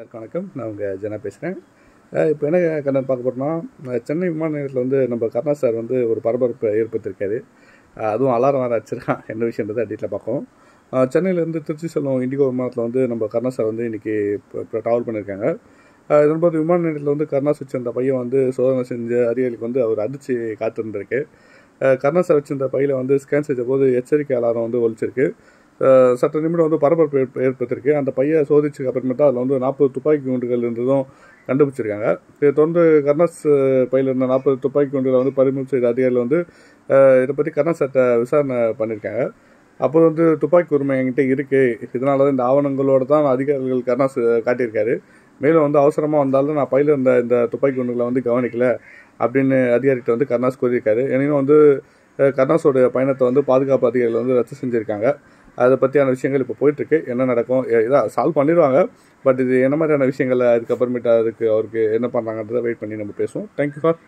வணக்கம். நான் உங்கள் ஜனா பேசுகிறேன். இப்போ என்ன கண்டென்ட் பார்க்க போகிறோம்னா, சென்னை விமான நிலையத்தில் வந்து நம்ம கருணா சார் வந்து ஒரு பரபரப்பை ஏற்படுத்தியிருக்காரு. அதுவும் அலாரம் வேறு அடிச்சிருக்கான். என்ன விஷயன்றதை டீட்டெயிலாக பார்ப்போம். சென்னையிலேருந்து திருச்சி செல்லும் இண்டிகோ விமானத்தில் வந்து நம்ம கருணா சார் வந்து இன்றைக்கி இப்போ ட்ராவல் பண்ணியிருக்காங்க. இதன்போது விமான நிலையத்தில் வந்து கருணா வச்சிருந்த பையன் வந்து சோதனை செஞ்ச அதிகாரிக்கு வந்து அவர் அதிர்ச்சி காத்திருந்திருக்கு. கருணா சார் வச்சிருந்த பையில் வந்து ஸ்கேன் செய்த போது எச்சரிக்கை அலாரம் வந்து ஒலிச்சிருக்கு. சற்று நிமிடம் வந்து பரபரப்பு ஏற்படுத்திருக்கு. அந்த பையை சோதிச்சதுக்கு அப்புறமேட்டா அதில் வந்து 40 துப்பாக்கி குண்டுகள் இருந்ததும் கண்டுபிடிச்சிருக்காங்க. இதை தொடர்ந்து கருணாஸ் பையில் இருந்த 40 துப்பாக்கி குண்டுகளை வந்து பறிமுதல் செய்த அதிகாரிகள் வந்து இதை பற்றி கருணாஸ் சார்ட்ட விசாரணை பண்ணியிருக்காங்க. அப்போது வந்து துப்பாக்கி உரிமை என்கிட்ட இருக்குது, இதனால தான் இந்த ஆவணங்களோடு தான் அதிகாரிகள் கருணாஸ் காட்டியிருக்காரு. மேலும் வந்து அவசரமாக வந்தாலும் நான் பையில் இருந்த இந்த துப்பாக்கி குண்டுகளை வந்து கவனிக்கல அப்படின்னு அதிகாரிகிட்ட வந்து கருணாஸ் கூறியிருக்காரு. எனினும் வந்து கருணாஸோடைய பயணத்தை வந்து பாதுகாப்பு அதிகாரிகள் வந்து ரத்து செஞ்சுருக்காங்க. அதை பற்றியான விஷயங்கள் இப்போ போயிட்டுருக்கு. என்ன நடக்கும், இதாக சால்வ் பண்ணிடுவாங்க. பட் இது என்ன மாதிரியான விஷயங்கள் அதுக்கப்புறமேட்டு அவருக்கு என்ன பண்ணுறாங்கன்றதை வெயிட் பண்ணி நம்ம பேசுவோம். Thank you for